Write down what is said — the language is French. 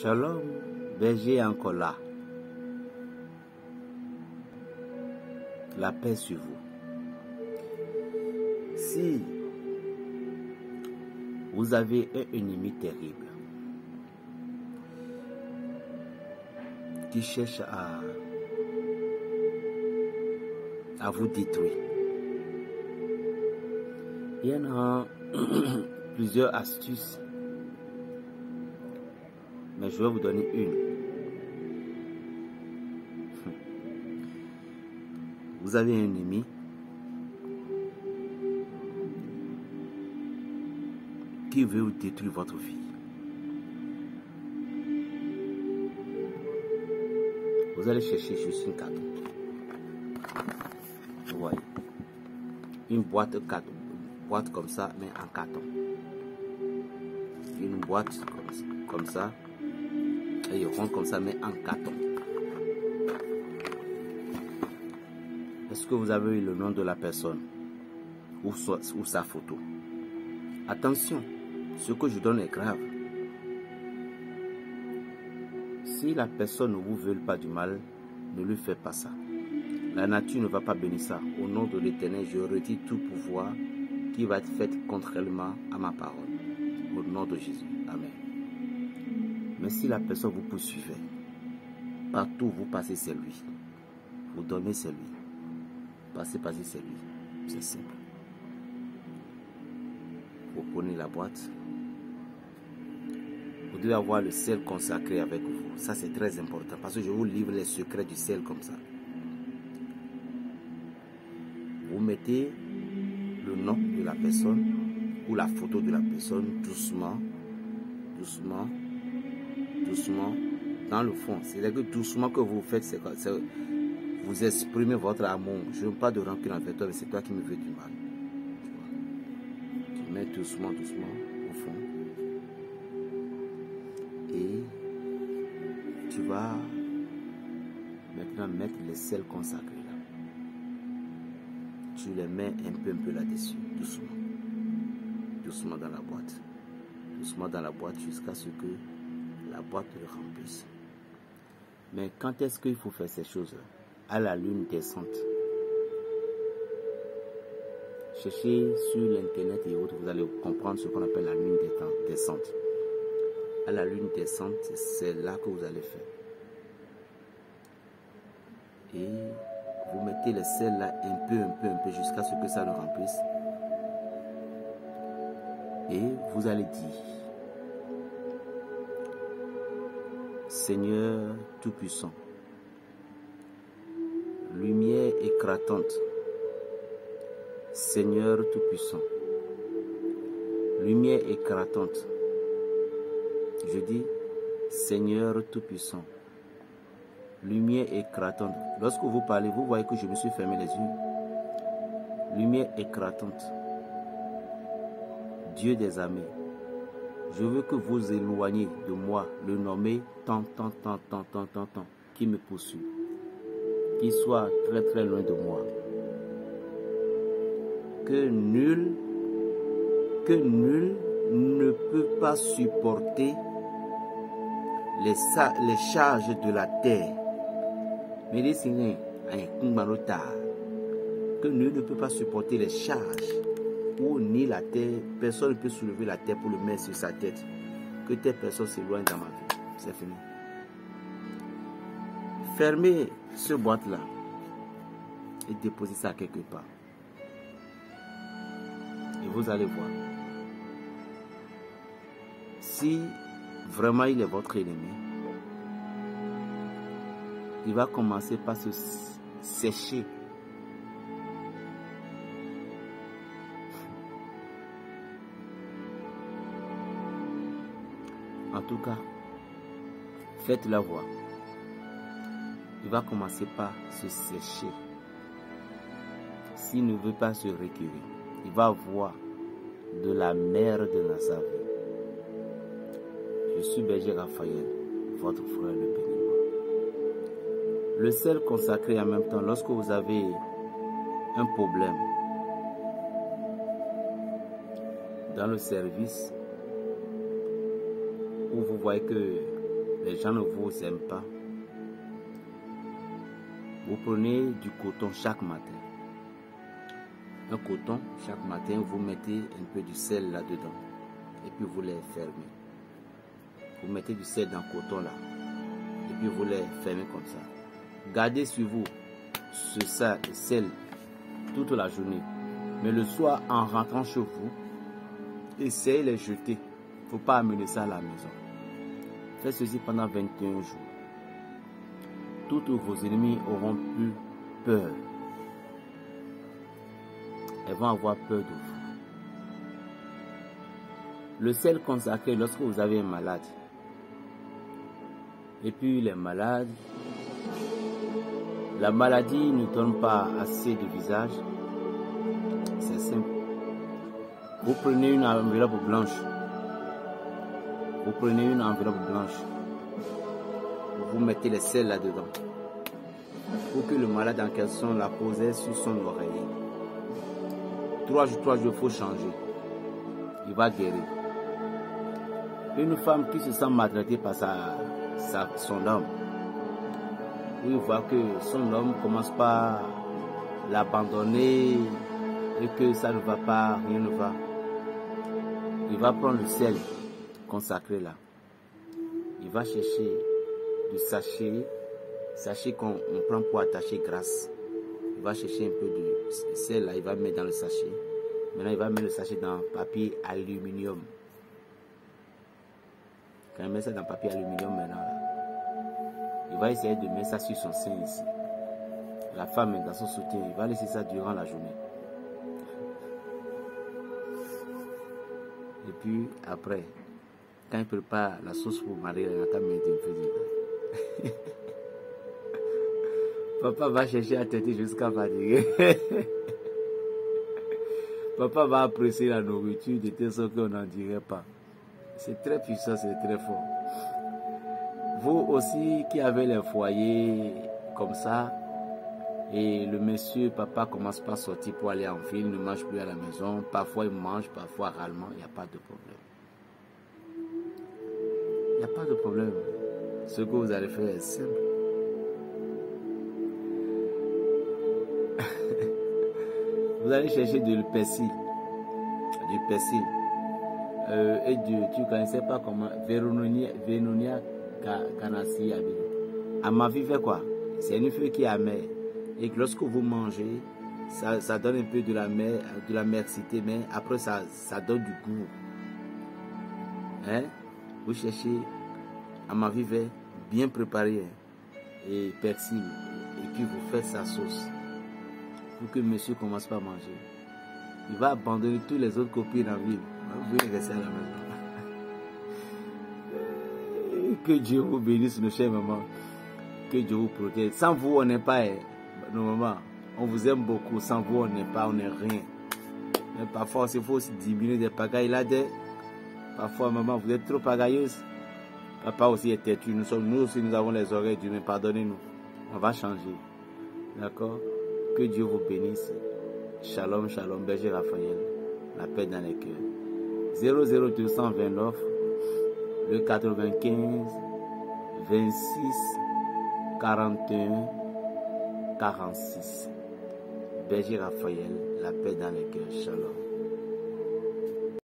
Shalom, berger est encore là. La paix sur vous. Si vous avez un ennemi terrible qui cherche à vous détruire, il y en a plusieurs astuces, mais je vais vous donner une. Vous avez un ennemi qui veut vous détruire votre vie. Vous allez chercher juste une carte. Vous voyez, une boîte comme ça, mais en carton. Une boîte comme ça, et rond comme ça, mais en carton. Est-ce que vous avez eu le nom de la personne ou sa photo? Attention, ce que je donne est grave. Si la personne ne vous veut pas du mal, ne lui faites pas ça. La nature ne va pas bénir ça. Au nom de l'Éternel, je retire tout pouvoir qui va être fait contrairement à ma parole. Au nom de Jésus. Amen. Mais si la personne vous poursuivait, partout où vous passez, c'est lui. Vous donnez, c'est lui. Passez, c'est lui. C'est simple. Vous prenez la boîte. Vous devez avoir le sel consacré avec vous. Ça, c'est très important parce que je vous livre les secrets du sel comme ça. Vous mettez le nom de la personne ou la photo de la personne doucement, doucement, doucement dans le fond. C'est-à-dire que doucement que vous faites, vous exprimez votre amour. Je n'ai pas de rancune envers toi, mais c'est toi qui me veux du mal. Tu mets doucement, doucement au fond. Et tu vas maintenant mettre les sels consacrés là. Tu les mets un peu là-dessus, doucement. Doucement dans la boîte. Doucement dans la boîte jusqu'à ce que la boîte le remplisse. Mais quand est-ce qu'il faut faire ces choses-là? À la lune descente. Cherchez sur l'internet et autres, vous allez comprendre ce qu'on appelle la lune descente. À la lune descente, c'est là que vous allez faire. Et vous mettez les sels là un peu jusqu'à ce que ça le remplisse. Et vous allez dire: Seigneur Tout-Puissant, lumière éclatante, Seigneur Tout-Puissant, lumière éclatante. Je dis: Seigneur Tout-Puissant, lumière éclatante. Lorsque vous parlez, vous voyez que je me suis fermé les yeux. Lumière éclatante, Dieu des armées, je veux que vous éloigniez de moi le nommé tant, qui me poursuit, qui soit très loin de moi. Que nul ne peut pas supporter les charges de la terre. Mais les signes, que nul ne peut pas supporter les charges ou ni la terre. Personne ne peut soulever la terre pour le mettre sur sa tête. Que telle personne s'éloigne dans ma vie. C'est fini. Fermez ce boîte-là et déposez ça quelque part. Et vous allez voir. Si vraiment il est votre ennemi, il va commencer par se sécher. En tout cas, faites-la voir. Il va commencer par se sécher. S'il ne veut pas se recueillir, il va avoir de la merde dans sa vie. Je suis berger Raphaël, votre frère le béninois. Le sel consacré en même temps, lorsque vous avez un problème dans le service, où vous voyez que les gens ne vous aiment pas, vous prenez du coton chaque matin. Un coton, chaque matin, vous mettez un peu du sel là-dedans. Et puis vous les fermez. Vous mettez du sel dans le coton là. Et puis vous les fermez comme ça. Gardez sur vous ce sel toute la journée. Mais le soir, en rentrant chez vous, essayez de les jeter. Il ne faut pas amener ça à la maison. Faites ceci pendant 21 jours. Tous vos ennemis auront plus peur. Elles vont avoir peur de vous. Le sel consacré lorsque vous avez un malade. Et puis les malades, la maladie ne donne pas assez de visage. C'est simple. Vous prenez une enveloppe blanche. Vous prenez une enveloppe blanche. Vous mettez le sel là-dedans. Pour que le malade en question la posait sur son oreiller. 3 jours, il faut changer. Il va guérir. Une femme qui se sent maltraitée par son homme, où il voit que son homme commence par l'abandonner et que ça ne va pas, rien ne va. Il va prendre le sel consacré là. Il va chercher du sachet qu'on prend pour attacher grâce. Il va chercher un peu de sel là, il va mettre dans le sachet. Maintenant, il va mettre le sachet dans papier aluminium. Quand il met ça dans papier aluminium maintenant, là, il va essayer de mettre ça sur son sein ici. La femme est dans son soutien, il va laisser ça durant la journée. Et puis après, quand il prépare la sauce pour Marie, il a mis papa va chercher à têter jusqu'à fatiguer. Papa va apprécier la nourriture de telle sorte qu'on n'en dirait pas. C'est très puissant, c'est très fort. Vous aussi qui avez les foyers comme ça, et le monsieur, papa commence pas à sortir pour aller en ville, ne mange plus à la maison, parfois il mange, parfois rarement, il n'y a pas de problème. Il n'y a pas de problème. Ce que vous allez faire est simple. Vous allez chercher du persil. Et tu ne connaissais pas comment Vénonia Canassi. À ma vie, fait quoi? C'est une feuille qui est amère. Et que lorsque vous mangez, ça donne un peu de l'amercité, mais après ça donne du goût. Hein? Vous cherchez à ma vie bien préparé et persil. Et puis vous faites sa sauce. Pour que monsieur commence pas à manger. Il va abandonner tous les autres copines en ville. Vous pouvez rester à la maison. Que Dieu vous bénisse, nos chers mamans. Que Dieu vous protège. Sans vous, on n'est pas, nos mamans. On vous aime beaucoup. Sans vous, on n'est pas, on n'est rien. Mais parfois, il faut aussi diminuer des pagailles là. Parfois, maman, vous êtes trop pagailleuse. Papa aussi est têtu. Nous aussi, nous avons les oreilles d'humain. Pardonnez-nous. On va changer. D'accord? Que Dieu vous bénisse. Shalom, shalom, berger Raphaël. La paix dans les cœurs. 00229, le 95, 26, 41, 46. Berger Raphaël, la paix dans les cœurs. Shalom.